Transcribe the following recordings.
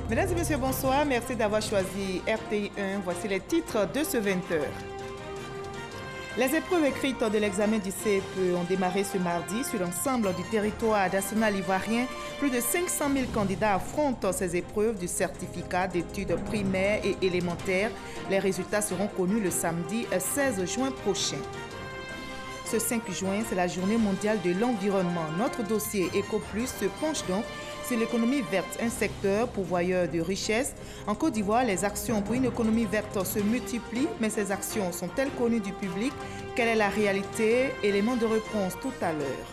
Mesdames et messieurs, bonsoir. Merci d'avoir choisi RTI 1. Voici les titres de ce 20h. Les épreuves écrites de l'examen du CEPE ont démarré ce mardi sur l'ensemble du territoire national ivoirien. Plus de 500 000 candidats affrontent ces épreuves du certificat d'études primaires et élémentaires. Les résultats seront connus le samedi 16 juin prochain. Ce 5 juin, c'est la journée mondiale de l'environnement. Notre dossier EcoPlus se penche donc sur l'économie verte, un secteur pourvoyeur de richesses. En Côte d'Ivoire, les actions pour une économie verte se multiplient, mais ces actions sont-elles connues du public? Quelle est la réalité? Élément de réponse tout à l'heure.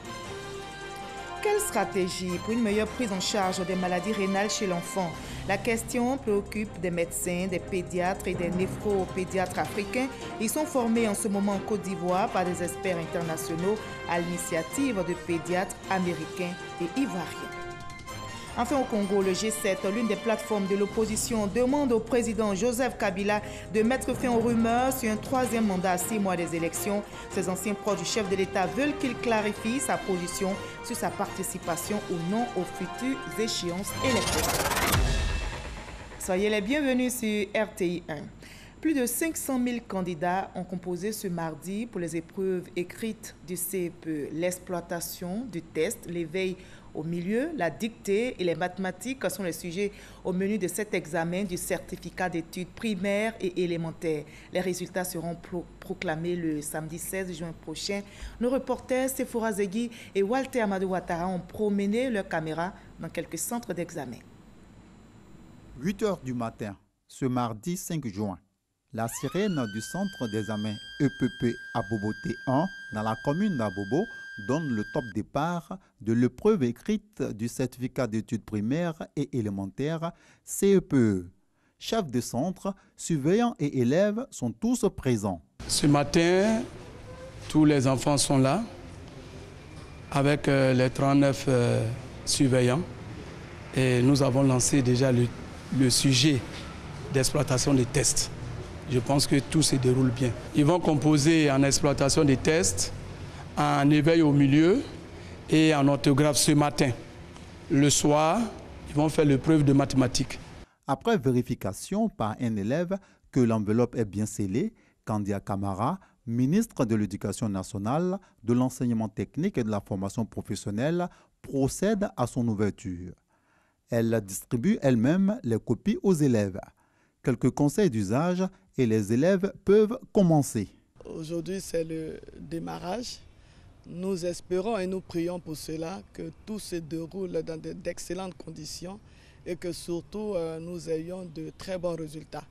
Quelle stratégie pour une meilleure prise en charge des maladies rénales chez l'enfant? La question préoccupe des médecins, des pédiatres et des néphropédiatres africains. Ils sont formés en ce moment en Côte d'Ivoire par des experts internationaux à l'initiative de pédiatres américains et ivoiriens. Enfin, au Congo, le G7, l'une des plateformes de l'opposition, demande au président Joseph Kabila de mettre fin aux rumeurs sur un troisième mandat à 6 mois des élections. Ses anciens proches du chef de l'État veulent qu'il clarifie sa position sur sa participation ou non aux futures échéances électorales. Soyez les bienvenus sur RTI 1. Plus de 500 000 candidats ont composé ce mardi pour les épreuves écrites du CEPE. L'exploitation du test, l'éveil au milieu, la dictée et les mathématiques sont les sujets au menu de cet examen du certificat d'études primaires et élémentaires. Les résultats seront proclamés le samedi 16 juin prochain. Nos reporters Sephora Zegui et Walter Amadou Ouattara ont promené leurs caméras dans quelques centres d'examen. 8 h du matin, ce mardi 5 juin, la sirène du centre d'examen EPP Aboboté 1 dans la commune d'Abobo donne le top départ de l'épreuve écrite du certificat d'études primaires et élémentaires CEPE. Chefs de centre, surveillants et élèves sont tous présents. Ce matin, tous les enfants sont là avec les 39 surveillants et nous avons lancé déjà le sujet d'exploitation des tests. Je pense que tout se déroule bien. Ils vont composer en exploitation des tests, en éveil au milieu et en orthographe ce matin. Le soir, ils vont faire l'épreuve de mathématiques. Après vérification par un élève que l'enveloppe est bien scellée, Kandia Kamara, ministre de l'Éducation nationale, de l'enseignement technique et de la formation professionnelle, procède à son ouverture. Elle distribue elle-même les copies aux élèves. Quelques conseils d'usage et les élèves peuvent commencer. Aujourd'hui, c'est le démarrage. Nous espérons et nous prions pour cela que tout se déroule dans d'excellentes conditions et que surtout nous ayons de très bons résultats.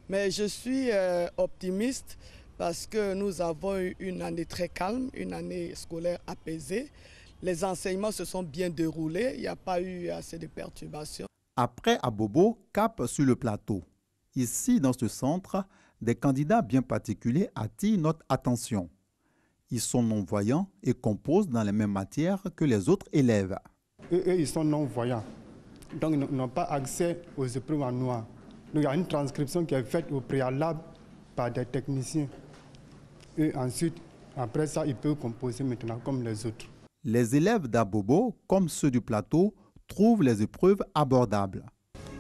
Mais je suis optimiste parce que nous avons eu une année très calme, une année scolaire apaisée. Les enseignements se sont bien déroulés, il n'y a pas eu assez de perturbations. Après Abobo, cap sur le plateau. Ici, dans ce centre, des candidats bien particuliers attirent notre attention. Ils sont non-voyants et composent dans les mêmes matières que les autres élèves. Eux, ils sont non-voyants, donc ils n'ont pas accès aux épreuves en noir. Donc il y a une transcription qui est faite au préalable par des techniciens. Et ensuite, après ça, ils peuvent composer maintenant comme les autres. Les élèves d'Abobo, comme ceux du plateau, trouvent les épreuves abordables.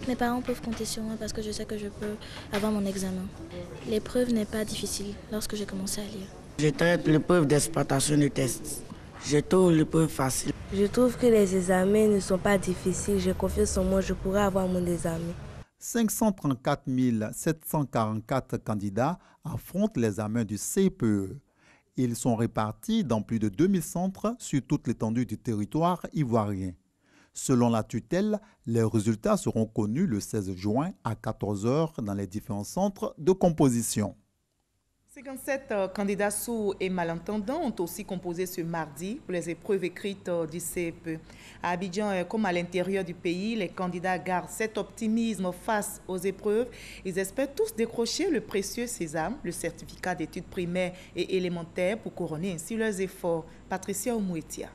Mes parents peuvent compter sur moi parce que je sais que je peux avoir mon examen. L'épreuve n'est pas difficile lorsque j'ai commencé à lire. Je traite l'épreuve d'exploitation de tests. Je trouve l'épreuve facile. Je trouve que les examens ne sont pas difficiles. J'ai confiance en moi, je pourrai avoir mon examen. 534 744 candidats affrontent l'examen du CPE. Ils sont répartis dans plus de 2000 centres sur toute l'étendue du territoire ivoirien. Selon la tutelle, les résultats seront connus le 16 juin à 14 h dans les différents centres de composition. 57 candidats sourds et malentendants ont aussi composé ce mardi pour les épreuves écrites du CEPE. À Abidjan, comme à l'intérieur du pays, les candidats gardent cet optimisme face aux épreuves. Ils espèrent tous décrocher le précieux sésame, le certificat d'études primaires et élémentaires pour couronner ainsi leurs efforts. Patricia Oumouetia.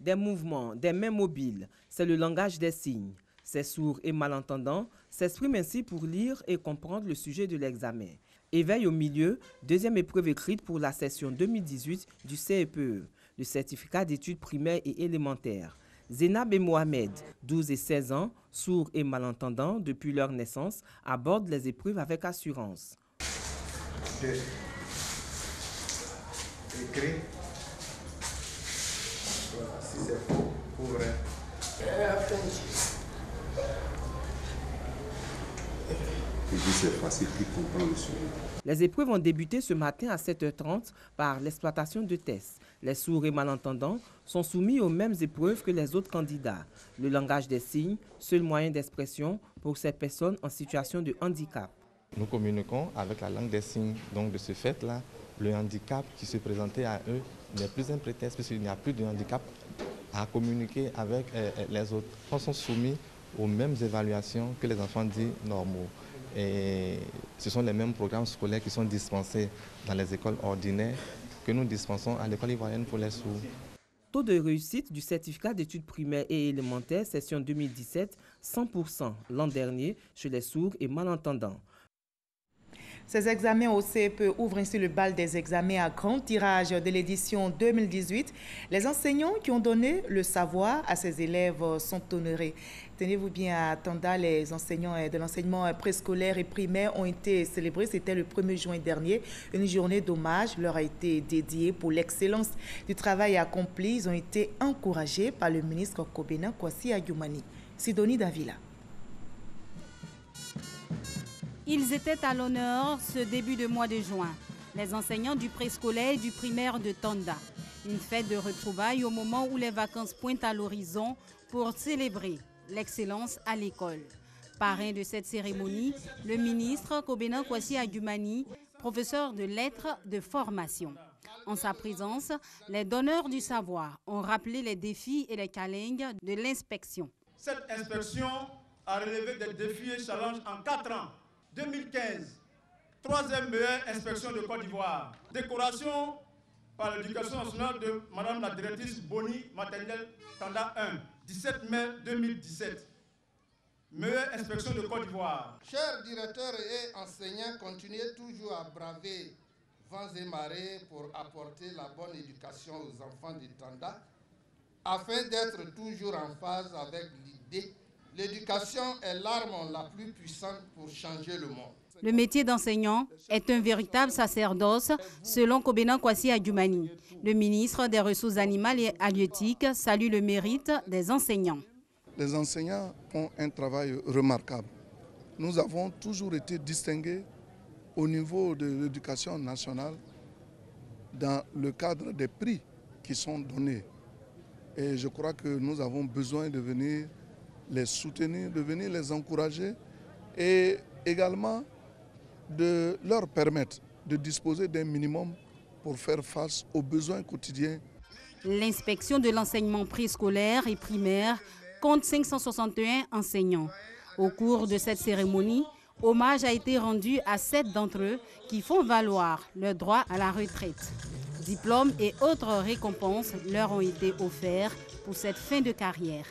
Des mouvements, des mains mobiles, c'est le langage des signes. Ces sourds et malentendants s'expriment ainsi pour lire et comprendre le sujet de l'examen. Éveil au milieu, deuxième épreuve écrite pour la session 2018 du CEPE, le certificat d'études primaires et élémentaires. Zénab et Mohamed, 12 et 16 ans, sourds et malentendants depuis leur naissance, abordent les épreuves avec assurance. Écrit. Voilà, si c'est faux ou vrai. C'est facile qu'il comprend le sujet. Les épreuves ont débuté ce matin à 7h30 par l'exploitation de tests. Les sourds et malentendants sont soumis aux mêmes épreuves que les autres candidats. Le langage des signes, seul moyen d'expression pour ces personnes en situation de handicap. Nous communiquons avec la langue des signes. Donc de ce fait-là, le handicap qui se présentait à eux n'est plus un prétexte puisqu'il n'y a plus de handicap à communiquer avec les autres. Ils sont soumis aux mêmes évaluations que les enfants dits normaux. Et ce sont les mêmes programmes scolaires qui sont dispensés dans les écoles ordinaires que nous dispensons à l'école ivoirienne pour les sourds. Taux de réussite du certificat d'études primaires et élémentaires, session 2017, 100% l'an dernier chez les sourds et malentendants. Ces examens au CEPE ouvrent ainsi le bal des examens à grand tirage de l'édition 2018. Les enseignants qui ont donné le savoir à ces élèves sont honorés. Tenez-vous bien à Tanda, les enseignants de l'enseignement préscolaire et primaire ont été célébrés. C'était le 1er juin dernier. Une journée d'hommage leur a été dédiée pour l'excellence du travail accompli. Ils ont été encouragés par le ministre Kobena Kwasi Adjoumani. Sidonie Davila. Ils étaient à l'honneur ce début de mois de juin, les enseignants du préscolaire et du primaire de Tanda. Une fête de retrouvailles au moment où les vacances pointent à l'horizon pour célébrer l'excellence à l'école. Parrain de cette cérémonie, le ministre Kobena Kwasi Adjoumani, professeur de lettres de formation. En sa présence, les donneurs du savoir ont rappelé les défis et les challenges de l'inspection. Cette inspection a relevé des défis et challenges en 4 ans. 2015, 3e meilleure inspection de Côte d'Ivoire. Décoration par l'éducation nationale de Madame la directrice Boni Maternelle Tanda 1, 17 mai 2017. Meilleure inspection de Côte d'Ivoire. Chers directeurs et enseignants, continuez toujours à braver vents et marées pour apporter la bonne éducation aux enfants de Tanda, afin d'être toujours en phase avec l'idée. L'éducation est l'arme la plus puissante pour changer le monde. Le métier d'enseignant est un véritable sacerdoce, selon Kobena Kwasi Adjoumani. Le ministre des Ressources animales et halieutiques salue le mérite des enseignants. Les enseignants font un travail remarquable. Nous avons toujours été distingués au niveau de l'éducation nationale dans le cadre des prix qui sont donnés. Et je crois que nous avons besoin de venir les soutenir, de venir les encourager et également de leur permettre de disposer d'un minimum pour faire face aux besoins quotidiens. L'inspection de l'enseignement préscolaire et primaire compte 561 enseignants. Au cours de cette cérémonie, hommage a été rendu à 7 d'entre eux qui font valoir leur droit à la retraite. Diplômes et autres récompenses leur ont été offerts pour cette fin de carrière.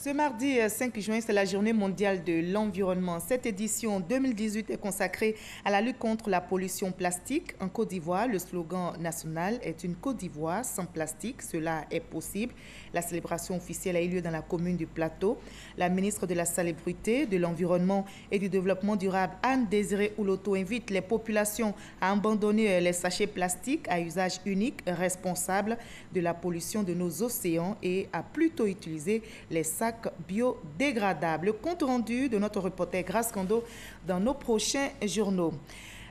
Ce mardi 5 juin, c'est la journée mondiale de l'environnement. Cette édition 2018 est consacrée à la lutte contre la pollution plastique. En Côte d'Ivoire, le slogan national est une Côte d'Ivoire sans plastique. Cela est possible. La célébration officielle a eu lieu dans la commune du Plateau. La ministre de la Salubrité, de l'Environnement et du Développement durable, Anne-Désirée Ouloto, invite les populations à abandonner les sachets plastiques à usage unique, responsables de la pollution de nos océans et à plutôt utiliser les sacs biodégradables. Compte rendu de notre reporter Grace Kando dans nos prochains journaux.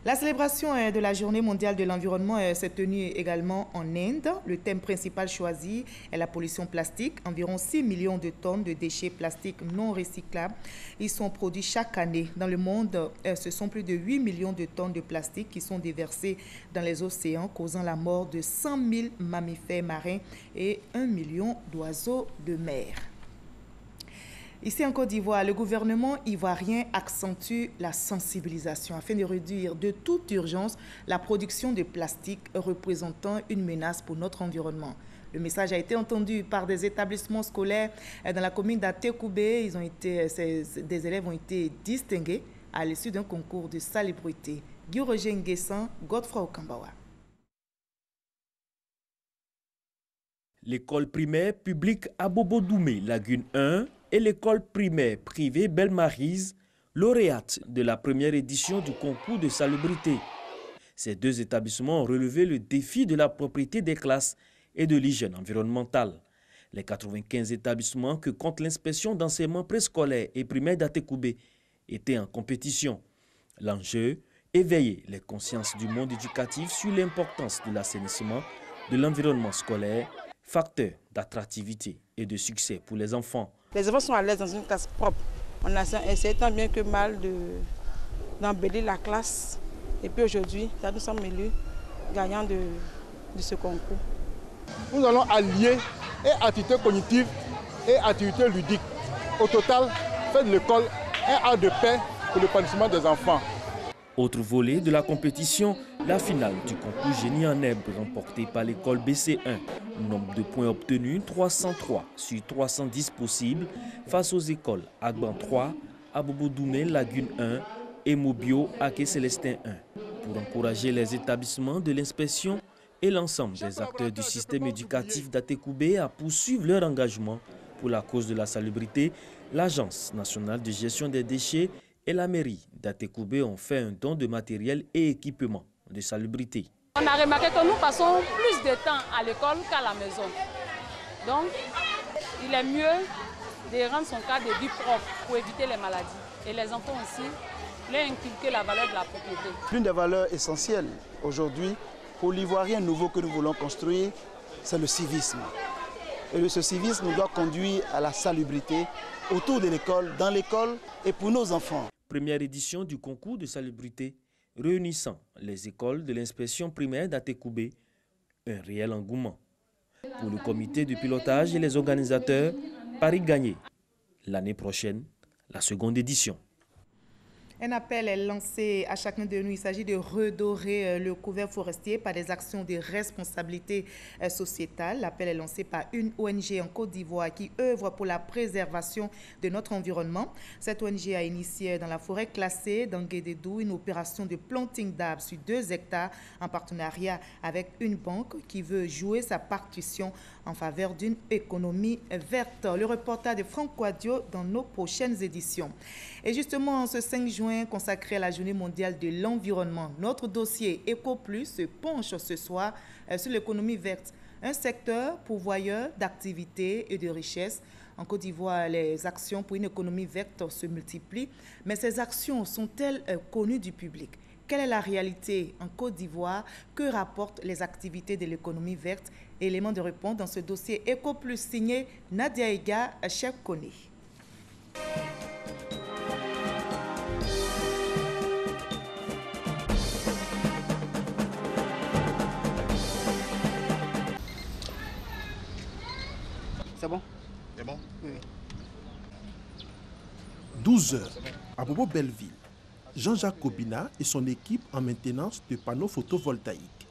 La célébration de la Journée mondiale de l'environnement s'est tenue également en Inde. Le thème principal choisi est la pollution plastique. Environ 6 millions de tonnes de déchets plastiques non recyclables. Ils sont produits chaque année. Dans le monde, ce sont plus de 8 millions de tonnes de plastique qui sont déversées dans les océans, causant la mort de 100 000 mammifères marins et 1 million d'oiseaux de mer. Ici en Côte d'Ivoire, le gouvernement ivoirien accentue la sensibilisation afin de réduire de toute urgence la production de plastique représentant une menace pour notre environnement. Le message a été entendu par des établissements scolaires dans la commune d'Atekoubé. Des élèves ont été distingués à l'issue d'un concours de salubrité. Guy-Roger Nguessan, Godefroy Okambawa. l'école primaire publique Abobo-Doumé, Lagune 1, et l'école primaire privée Belle-Maryse, lauréate de la première édition du concours de salubrité. Ces deux établissements ont relevé le défi de la propriété des classes et de l'hygiène environnementale. Les 95 établissements que compte l'inspection d'enseignement préscolaire et primaire d'Atekoubé étaient en compétition. L'enjeu, éveiller les consciences du monde éducatif sur l'importance de l'assainissement de l'environnement scolaire, facteur d'attractivité et de succès pour les enfants. Les enfants sont à l'aise dans une classe propre. On a essayé tant bien que mal d'embellir la classe. Et puis aujourd'hui, nous sommes élus gagnants de ce concours. Nous allons allier et activité cognitive et activité ludique. Au total, faire de l'école un art de paix pour l'épanouissement des enfants. Autre volet de la compétition, la finale du concours génie en herbe remportée par l'école BC1. Nombre de points obtenus, 303 sur 310 possibles face aux écoles Agban 3, Abobo-Doumé, Lagune 1 et Mobio, Aké Célestin 1. Pour encourager les établissements de l'inspection et l'ensemble des acteurs du système éducatif d'Atekoubé à poursuivre leur engagement pour la cause de la salubrité, l'Agence nationale de gestion des déchets et la mairie d'Atekoubé ont fait un don de matériel et équipement de salubrité. On a remarqué que nous passons plus de temps à l'école qu'à la maison. Donc, il est mieux de rendre son cadre de vie propre pour éviter les maladies. Et les enfants aussi, leur inculquer la valeur de la propriété. L'une des valeurs essentielles aujourd'hui pour l'Ivoirien nouveau que nous voulons construire, c'est le civisme. Et ce civisme doit conduire à la salubrité autour de l'école, dans l'école et pour nos enfants. Première édition du concours de salubrité réunissant les écoles de l'inspection primaire d'Atekoubé, un réel engouement. Pour le comité de pilotage et les organisateurs, Paris gagné. L'année prochaine, la seconde édition. Un appel est lancé à chacun de nous. Il s'agit de redorer le couvert forestier par des actions de responsabilité sociétale. L'appel est lancé par une ONG en Côte d'Ivoire qui œuvre pour la préservation de notre environnement. Cette ONG a initié dans la forêt classée d'Anguédédou une opération de planting d'arbres sur 2 hectares en partenariat avec une banque qui veut jouer sa partition en faveur d'une économie verte. Le reportage de Franck Quadio dans nos prochaines éditions. Et justement, ce 5 juin, consacré à la Journée mondiale de l'environnement, notre dossier EcoPlus se penche ce soir sur l'économie verte, un secteur pourvoyeur d'activités et de richesses. En Côte d'Ivoire, les actions pour une économie verte se multiplient, mais ces actions sont-elles connues du public? Quelle est la réalité en Côte d'Ivoire? Que rapportent les activités de l'économie verte? Élément de réponse dans ce dossier EcoPlus signé Nadia Ega, chef Koné. C'est bon? C'est bon? Oui. 12 heures à Bobo-Belleville. Jean-Jacques Kobina et son équipe en maintenance de panneaux photovoltaïques.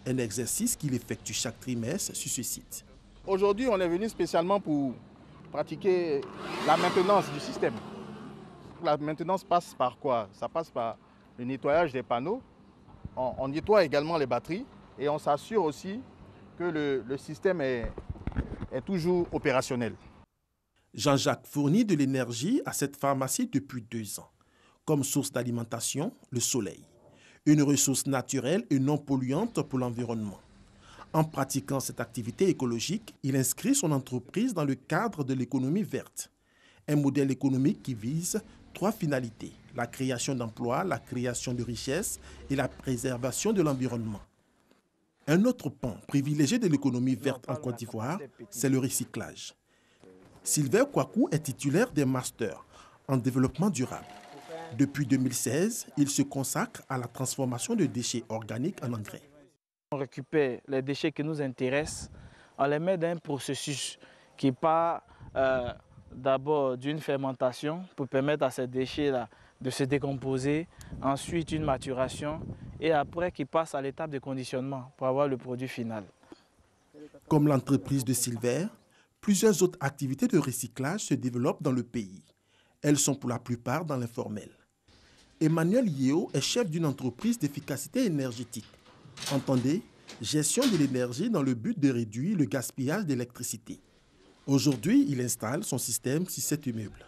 Un exercice qu'il effectue chaque trimestre sur ce site. Aujourd'hui, on est venu spécialement pour pratiquer la maintenance du système. La maintenance passe par quoi? Ça passe par le nettoyage des panneaux. On nettoie également les batteries et on s'assure aussi que le système est toujours opérationnel. Jean-Jacques fournit de l'énergie à cette pharmacie depuis 2 ans. Comme source d'alimentation, le soleil. Une ressource naturelle et non polluante pour l'environnement. En pratiquant cette activité écologique, il inscrit son entreprise dans le cadre de l'économie verte. Un modèle économique qui vise 3 finalités. La création d'emplois, la création de richesses et la préservation de l'environnement. Un autre pan privilégié de l'économie verte en Côte d'Ivoire, c'est le recyclage. Sylvain Kouakou est titulaire des masters en développement durable. Depuis 2016, il se consacre à la transformation de déchets organiques en engrais. On récupère les déchets qui nous intéressent, on les met dans un processus qui part d'abord d'une fermentation pour permettre à ces déchets-là de se décomposer, ensuite une maturation et après qui passe à l'étape de conditionnement pour avoir le produit final. Comme l'entreprise de Silver, plusieurs autres activités de recyclage se développent dans le pays. Elles sont pour la plupart dans l'informel. Emmanuel Yeo est chef d'une entreprise d'efficacité énergétique. Entendez, Gestion de l'énergie dans le but de réduire le gaspillage d'électricité. Aujourd'hui, il installe son système sur cet immeuble.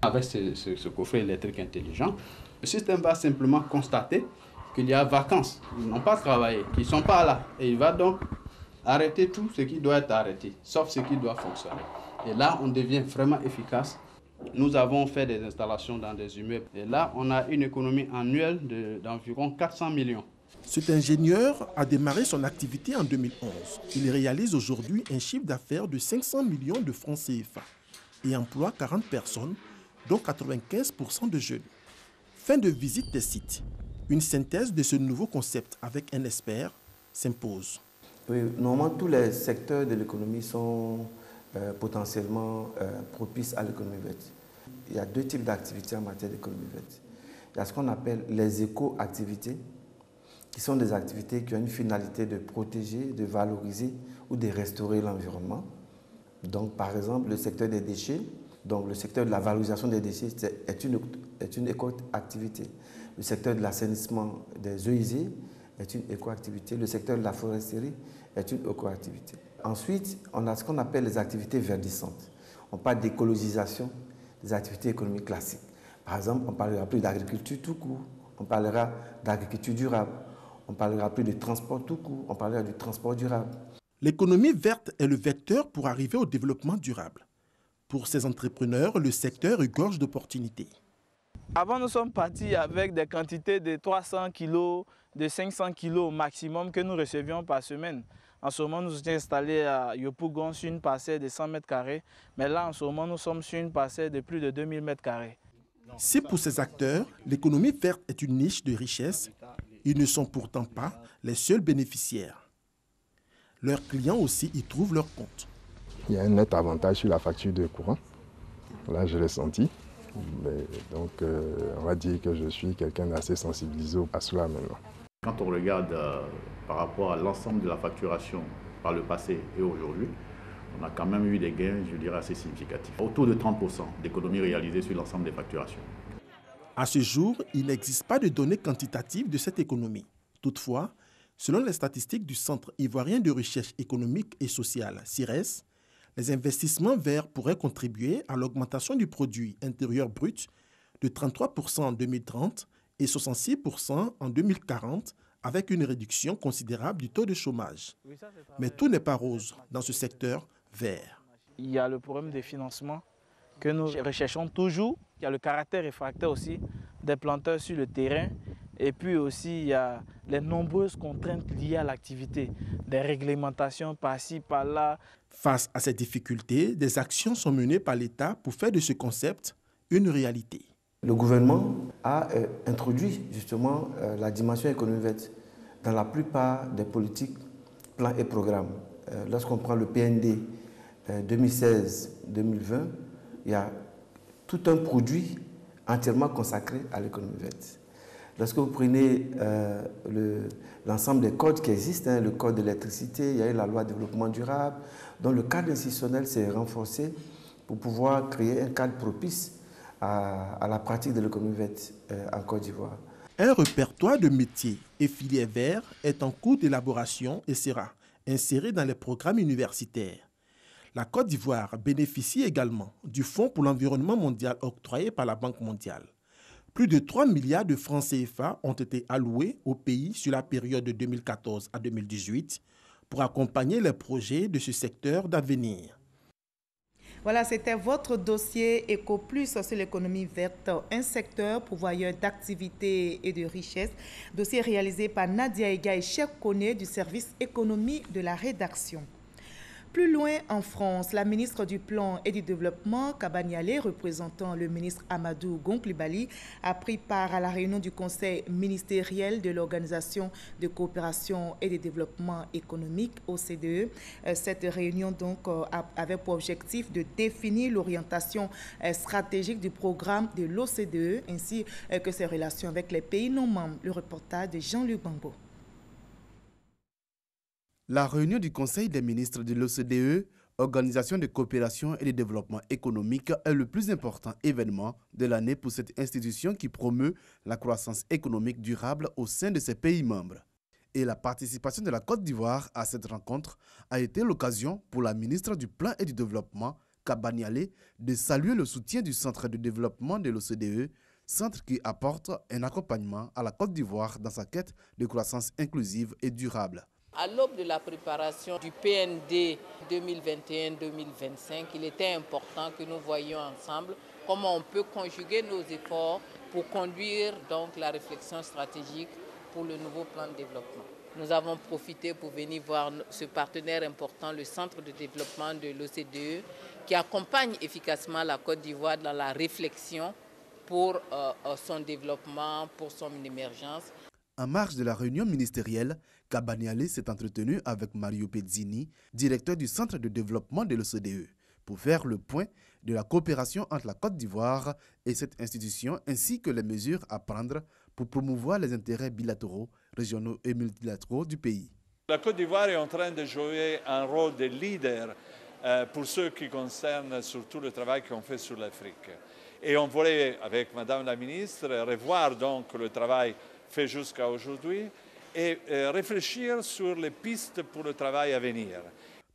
Avec ce coffret électrique intelligent, le système va simplement constater qu'il y a vacances, ils n'ont pas travaillé, qu'ils ne sont pas là. Et il va donc arrêter tout ce qui doit être arrêté, sauf ce qui doit fonctionner. Et là, on devient vraiment efficace. Nous avons fait des installations dans des immeubles. Et là, on a une économie annuelle d'environ 400 millions. Cet ingénieur a démarré son activité en 2011. Il réalise aujourd'hui un chiffre d'affaires de 500 millions de francs CFA et emploie 40 personnes, dont 95% de jeunes. Fin de visite des sites. Une synthèse de ce nouveau concept avec un expert s'impose. Oui, normalement, tous les secteurs de l'économie sont potentiellement propices à l'économie verte. Il y a deux types d'activités en matière d'économie verte. Il y a ce qu'on appelle les éco-activités, qui sont des activités qui ont une finalité de protéger, de valoriser ou de restaurer l'environnement. Donc, par exemple, le secteur des déchets, donc le secteur de la valorisation des déchets est une éco-activité. Le secteur de l'assainissement des eaux usées est une éco-activité. Le secteur de la foresterie est une éco-activité. Ensuite, on a ce qu'on appelle les activités verdissantes. On parle d'écologisation des activités économiques classiques. Par exemple, on ne parlera plus d'agriculture tout court, on parlera d'agriculture durable, on ne parlera plus de transport tout court, on parlera du transport durable. L'économie verte est le vecteur pour arriver au développement durable. Pour ces entrepreneurs, le secteur regorge d'opportunités. Avant, nous sommes partis avec des quantités de 300 kg, de 500 kg au maximum que nous recevions par semaine. En ce moment, nous sommes installés à Yopougon sur une parcelle de 100 mètres carrés. Mais là, en ce moment, nous sommes sur une parcelle de plus de 2000 mètres carrés. Si pour ces acteurs, l'économie verte est une niche de richesse, ils ne sont pourtant pas les seuls bénéficiaires. Leurs clients aussi y trouvent leur compte. Il y a un net avantage sur la facture de courant. Là, je l'ai senti. Mais donc, on va dire que je suis quelqu'un d'assez sensibilisé à cela maintenant. Quand on regarde par rapport à l'ensemble de la facturation par le passé et aujourd'hui, on a quand même eu des gains, je dirais, assez significatifs. Autour de 30% d'économies réalisées sur l'ensemble des facturations. À ce jour, il n'existe pas de données quantitatives de cette économie. Toutefois, selon les statistiques du Centre ivoirien de recherche économique et sociale, CIRES, les investissements verts pourraient contribuer à l'augmentation du produit intérieur brut de 33% en 2030 et 66% en 2040, avec une réduction considérable du taux de chômage. Mais tout n'est pas rose dans ce secteur vert. Il y a le problème des financements que nous recherchons toujours. Il y a le caractère réfractaire aussi des planteurs sur le terrain. Et puis aussi, il y a les nombreuses contraintes liées à l'activité, des réglementations par-ci, par-là. Face à ces difficultés, des actions sont menées par l'État pour faire de ce concept une réalité. Le gouvernement a introduit justement la dimension économique verte dans la plupart des politiques, plans et programmes. Lorsqu'on prend le PND 2016-2020, il y a tout un produit entièrement consacré à l'économie verte. Lorsque vous prenez l'ensemble des codes qui existent, le code de l'électricité, il y a eu la loi de développement durable, dont le cadre institutionnel s'est renforcé pour pouvoir créer un cadre propice à la pratique de l'économie verte en Côte d'Ivoire. Un répertoire de métiers et filières verts est en cours d'élaboration et sera inséré dans les programmes universitaires. La Côte d'Ivoire bénéficie également du Fonds pour l'environnement mondial octroyé par la Banque mondiale. Plus de 3 milliards de francs CFA ont été alloués au pays sur la période de 2014 à 2018 pour accompagner les projets de ce secteur d'avenir. Voilà, c'était votre dossier EcoPlus sur l'économie verte, un secteur pourvoyeur d'activités et de richesses. Dossier réalisé par Nadia Ega et Cheikh Koné du service économie de la rédaction. Plus loin en France, la ministre du Plan et du Développement, Kabaniale, représentant le ministre Amadou Gon-Coulibaly, a pris part à la réunion du Conseil ministériel de l'Organisation de coopération et de développement économique, OCDE. Cette réunion donc avait pour objectif de définir l'orientation stratégique du programme de l'OCDE ainsi que ses relations avec les pays non membres. Le reportage de Jean-Luc Bambo. La réunion du Conseil des ministres de l'OCDE, Organisation de coopération et de développement économique, est le plus important événement de l'année pour cette institution qui promeut la croissance économique durable au sein de ses pays membres. Et la participation de la Côte d'Ivoire à cette rencontre a été l'occasion pour la ministre du Plan et du Développement, Kaba Nialé, de saluer le soutien du Centre de développement de l'OCDE, centre qui apporte un accompagnement à la Côte d'Ivoire dans sa quête de croissance inclusive et durable. À l'aube de la préparation du PND 2021-2025, il était important que nous voyions ensemble comment on peut conjuguer nos efforts pour conduire donc la réflexion stratégique pour le nouveau plan de développement. Nous avons profité pour venir voir ce partenaire important, le Centre de développement de l'OCDE, qui accompagne efficacement la Côte d'Ivoire dans la réflexion pour son développement, pour son émergence. En marge de la réunion ministérielle, Kaba Nialé s'est entretenu avec Mario Pezzini, directeur du Centre de développement de l'OCDE, pour faire le point de la coopération entre la Côte d'Ivoire et cette institution, ainsi que les mesures à prendre pour promouvoir les intérêts bilatéraux, régionaux et multilatéraux du pays. La Côte d'Ivoire est en train de jouer un rôle de leader pour ce qui concerne surtout le travail qu'on fait sur l'Afrique. Et on voulait, avec Madame la ministre, revoir donc le travail fait jusqu'à aujourd'hui et réfléchir sur les pistes pour le travail à venir.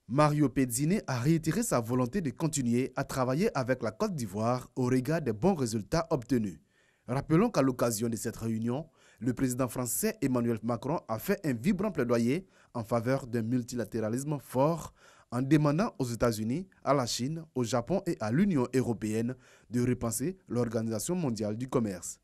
Mario Pezzini a réitéré sa volonté de continuer à travailler avec la Côte d'Ivoire au regard des bons résultats obtenus. Rappelons qu'à l'occasion de cette réunion, le président français Emmanuel Macron a fait un vibrant plaidoyer en faveur d'un multilatéralisme fort en demandant aux États-Unis, à la Chine, au Japon et à l'Union européenne de repenser l'Organisation mondiale du commerce.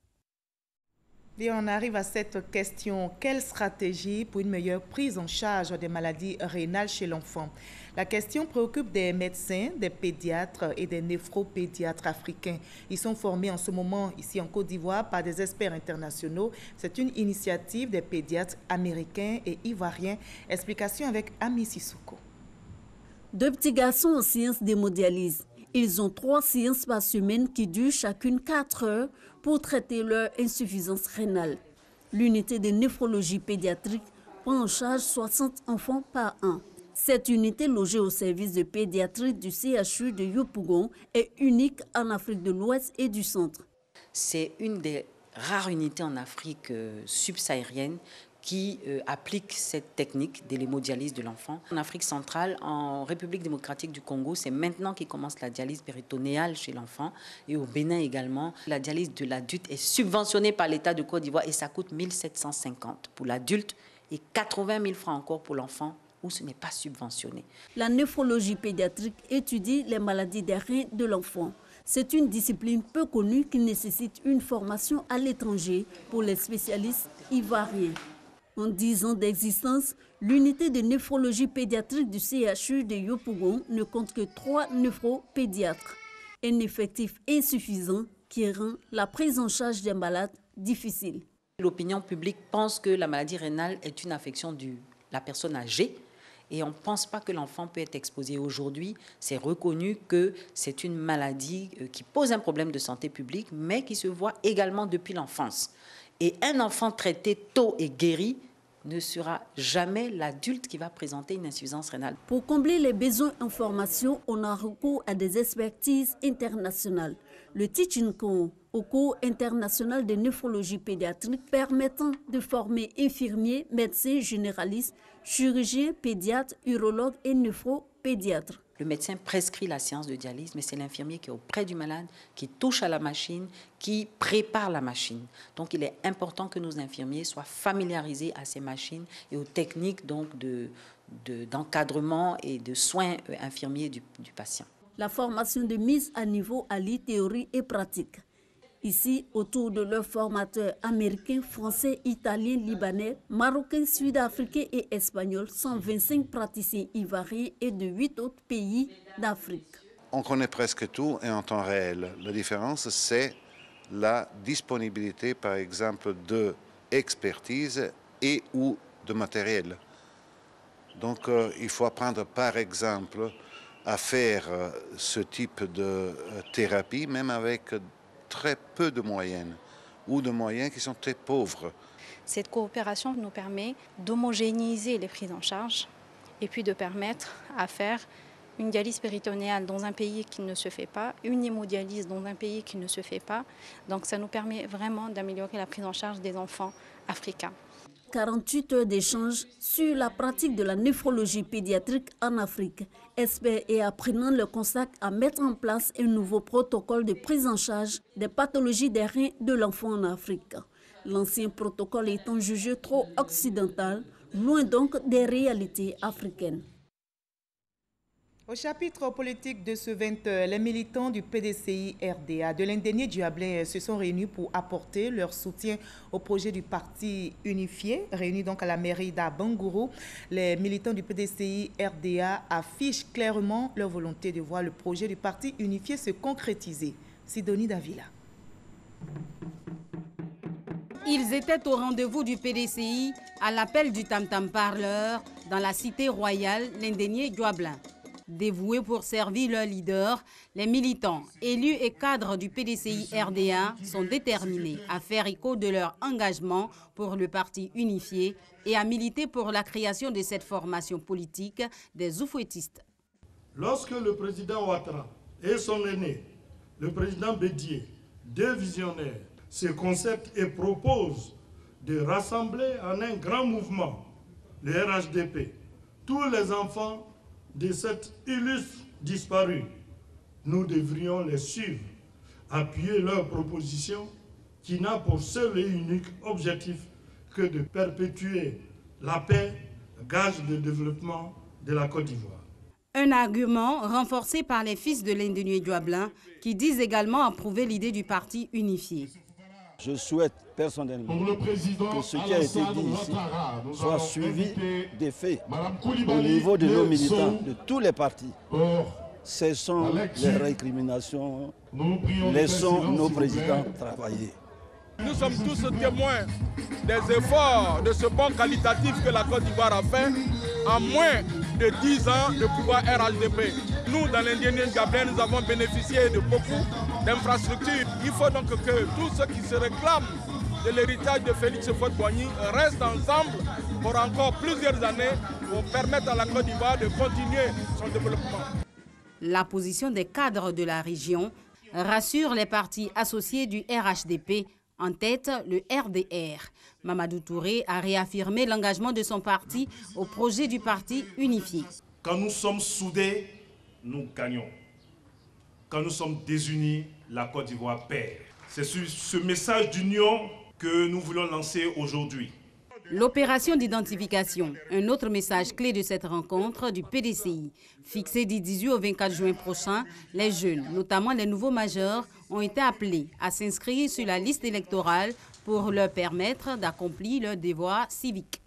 Et on arrive à cette question. Quelle stratégie pour une meilleure prise en charge des maladies rénales chez l'enfant? La question préoccupe des médecins, des pédiatres et des néphropédiatres africains. Ils sont formés en ce moment ici en Côte d'Ivoire par des experts internationaux. C'est une initiative des pédiatres américains et ivoiriens. Explication avec Ami Sissoko. Deux petits garçons en sciences d'hémodialyse. Ils ont 3 séances par semaine qui durent chacune 4 heures pour traiter leur insuffisance rénale. L'unité de néphrologie pédiatrique prend en charge 60 enfants par an. Cette unité logée au service de pédiatrie du CHU de Yopougon est unique en Afrique de l'Ouest et du Centre. C'est une des rares unités en Afrique subsaharienne qui applique cette technique de l'hémodialyse de l'enfant. En Afrique centrale, en République démocratique du Congo, c'est maintenant qu'il commence la dialyse péritonéale chez l'enfant. Et au Bénin également, la dialyse de l'adulte est subventionnée par l'État de Côte d'Ivoire et ça coûte 1 750 pour l'adulte et 80 000 francs encore pour l'enfant où ce n'est pas subventionné. La néphrologie pédiatrique étudie les maladies des reins de l'enfant. C'est une discipline peu connue qui nécessite une formation à l'étranger pour les spécialistes ivoiriens. En 10 ans d'existence, l'unité de néphrologie pédiatrique du CHU de Yopougon ne compte que 3 néphropédiatres. Un effectif insuffisant qui rend la prise en charge des malades difficile. L'opinion publique pense que la maladie rénale est une affection de la personne âgée et on ne pense pas que l'enfant peut être exposé. Aujourd'hui, c'est reconnu que c'est une maladie qui pose un problème de santé publique, mais qui se voit également depuis l'enfance. Et un enfant traité tôt et guéri ne sera jamais l'adulte qui va présenter une insuffisance rénale. Pour combler les besoins en formation, on a recours à des expertises internationales. Le Tichinko, au cours international de néphrologie pédiatrique, permettant de former infirmiers, médecins généralistes, chirurgiens, pédiatres, urologues et néphropédiatres. Le médecin prescrit la séance de dialyse, mais c'est l'infirmier qui est auprès du malade, qui touche à la machine, qui prépare la machine. Donc, il est important que nos infirmiers soient familiarisés à ces machines et aux techniques d'encadrement et de soins infirmiers du patient. La formation de mise à niveau allie théorie et pratique. Ici, autour de leurs formateurs américains, français, italiens, libanais, marocains, sud-africains et espagnols, 125 praticiens ivoiriens et de 8 autres pays d'Afrique. On connaît presque tout et en temps réel. La différence, c'est la disponibilité, par exemple, d'expertise et ou de matériel. Donc, il faut apprendre, par exemple, à faire ce type de thérapie, même avec très peu de moyens ou de moyens qui sont très pauvres. Cette coopération nous permet d'homogénéiser les prises en charge et puis de permettre à faire une dialyse péritonéale dans un pays qui ne se fait pas, une hémodialyse dans un pays qui ne se fait pas. Donc ça nous permet vraiment d'améliorer la prise en charge des enfants africains. 48 heures d'échange sur la pratique de la néphrologie pédiatrique en Afrique. Experts et apprenants le consacrent à mettre en place un nouveau protocole de prise en charge des pathologies des reins de l'enfant en Afrique. L'ancien protocole étant jugé trop occidental, loin donc des réalités africaines. Au chapitre politique de ce 20h, les militants du PDCI RDA de l'Indénié-Diablin se sont réunis pour apporter leur soutien au projet du parti unifié. Réunis donc à la mairie d'Abangourou, les militants du PDCI RDA affichent clairement leur volonté de voir le projet du parti unifié se concrétiser. Sidonie Davila. Ils étaient au rendez-vous du PDCI à l'appel du tam-tam parleur dans la cité royale l'Indénié-Diablin. Dévoués pour servir leur leader, les militants, élus et cadres du PDCI RDA sont déterminés à faire écho de leur engagement pour le parti unifié et à militer pour la création de cette formation politique des oufouettistes. Lorsque le président Ouattara et son aîné, le président Bédié, deux visionnaires, se conceptent et proposent de rassembler en un grand mouvement, le RHDP, tous les enfants de cet illustre disparu, nous devrions les suivre, appuyer leurs propositions qui n'a pour seul et unique objectif que de perpétuer la paix, gage de développement de la Côte d'Ivoire. Un argument renforcé par les fils de l'Indénié-Diablin qui disent également approuver l'idée du parti unifié. Je souhaite personnellement que ce qui a été dit ici soit suivi des faits au niveau de nos militants, de tous les partis. Cessons les récriminations, laissons nos présidents travailler. Nous sommes tous témoins des efforts de ce bond qualitatif que la Côte d'Ivoire a fait en moins de 10 ans de pouvoir RHDP. Nous, dans l'Indénié-Diablin, nous avons bénéficié de beaucoup d'infrastructures. Il faut donc que tous ceux qui se réclament de l'héritage de Félix Houphouët-Boigny restent ensemble pour encore plusieurs années pour permettre à la Côte d'Ivoire de continuer son développement. La position des cadres de la région rassure les partis associés du RHDP, en tête le RDR. Mamadou Touré a réaffirmé l'engagement de son parti au projet du parti unifié. Quand nous sommes soudés, nous gagnons. Quand nous sommes désunis, la Côte d'Ivoire perd. C'est sur ce message d'union que nous voulons lancer aujourd'hui. L'opération d'identification, un autre message clé de cette rencontre du PDCI. Fixé du 18 au 24 juin prochain, les jeunes, notamment les nouveaux majeurs, ont été appelés à s'inscrire sur la liste électorale pour leur permettre d'accomplir leur devoir civique.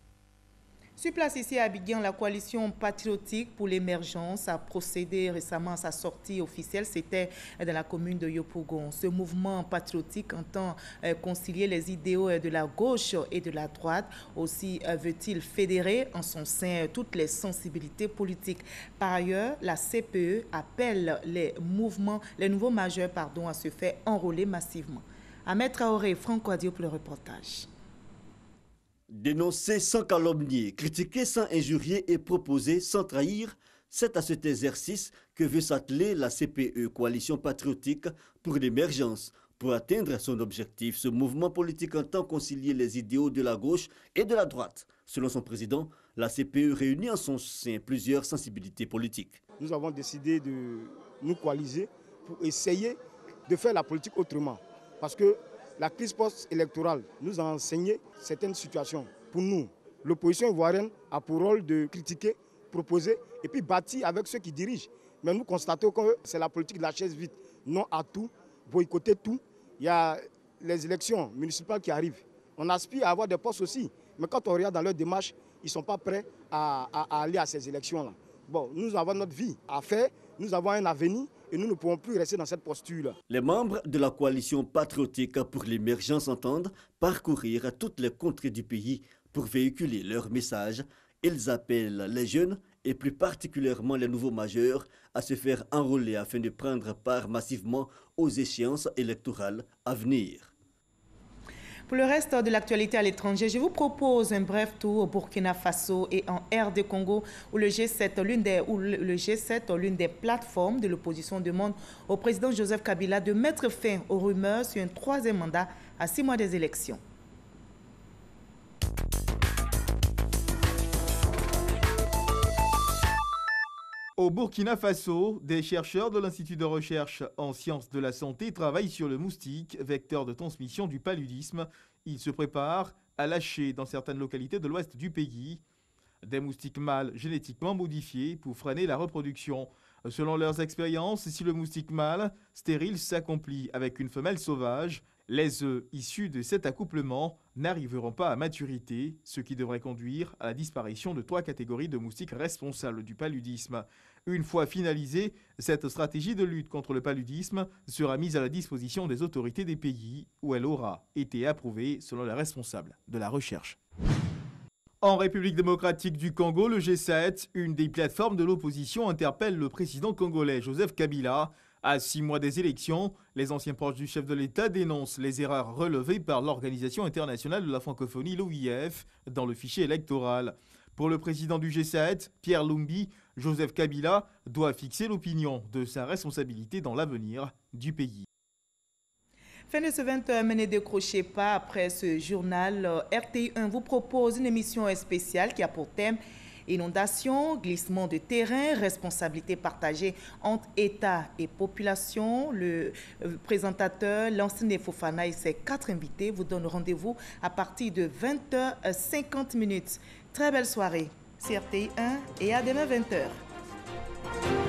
Sur place ici à Abidjan, la coalition patriotique pour l'émergence a procédé récemment à sa sortie officielle. C'était dans la commune de Yopougon. Ce mouvement patriotique entend concilier les idéaux de la gauche et de la droite. Aussi veut-il fédérer en son sein toutes les sensibilités politiques. Par ailleurs, la CPE appelle les nouveaux majeurs à se faire enrôler massivement. Ahmed Traoré et Franco Adio pour le reportage. Dénoncer sans calomnier, critiquer sans injurier et proposer sans trahir, c'est à cet exercice que veut s'atteler la CPE, Coalition patriotique pour l'émergence. Pour atteindre son objectif, ce mouvement politique entend concilier les idéaux de la gauche et de la droite. Selon son président, la CPE réunit en son sein plusieurs sensibilités politiques. Nous avons décidé de nous coaliser pour essayer de faire la politique autrement. Parce que la crise post-électorale nous a enseigné certaines situations. Pour nous, l'opposition ivoirienne a pour rôle de critiquer, proposer et puis bâtir avec ceux qui dirigent. Mais nous constatons que c'est la politique de la chaise vide. Non à tout, boycotter tout. Il y a les élections municipales qui arrivent. On aspire à avoir des postes aussi. Mais quand on regarde dans leur démarche, ils ne sont pas prêts à aller à ces élections-là. Bon, nous avons notre vie à faire, nous avons un avenir. Et nous ne pouvons plus rester dans cette posture-là. Les membres de la coalition patriotique pour l'émergence entendent parcourir toutes les contrées du pays pour véhiculer leur message. Ils appellent les jeunes et plus particulièrement les nouveaux majeurs à se faire enrôler afin de prendre part massivement aux échéances électorales à venir. Pour le reste de l'actualité à l'étranger, je vous propose un bref tour au Burkina Faso et en RD Congo où le G7, l'une des plateformes de l'opposition, demande au président Joseph Kabila de mettre fin aux rumeurs sur un troisième mandat à 6 mois des élections. Au Burkina Faso, des chercheurs de l'Institut de recherche en sciences de la santé travaillent sur le moustique, vecteur de transmission du paludisme. Ils se préparent à lâcher dans certaines localités de l'ouest du pays des moustiques mâles génétiquement modifiés pour freiner la reproduction. Selon leurs expériences, si le moustique mâle stérile s'accomplit avec une femelle sauvage, les œufs issus de cet accouplement n'arriveront pas à maturité, ce qui devrait conduire à la disparition de 3 catégories de moustiques responsables du paludisme. Une fois finalisée, cette stratégie de lutte contre le paludisme sera mise à la disposition des autorités des pays où elle aura été approuvée selon les responsables de la recherche. En République démocratique du Congo, le G7, une des plateformes de l'opposition, interpelle le président congolais Joseph Kabila. À 6 mois des élections, les anciens proches du chef de l'État dénoncent les erreurs relevées par l'Organisation internationale de la francophonie, l'OIF, dans le fichier électoral. Pour le président du G7, Pierre Lumbi, Joseph Kabila doit fixer l'opinion de sa responsabilité dans l'avenir du pays. Fin de ce 20h, ne décrochez pas. Après ce journal, RTI1 vous propose une émission spéciale qui a pour thème inondation, glissement de terrain, responsabilité partagée entre État et population. Le présentateur, Lansine Fofana et ses 4 invités vous donnent rendez-vous à partir de 20h50. Très belle soirée sur RTI1 et à demain 20h.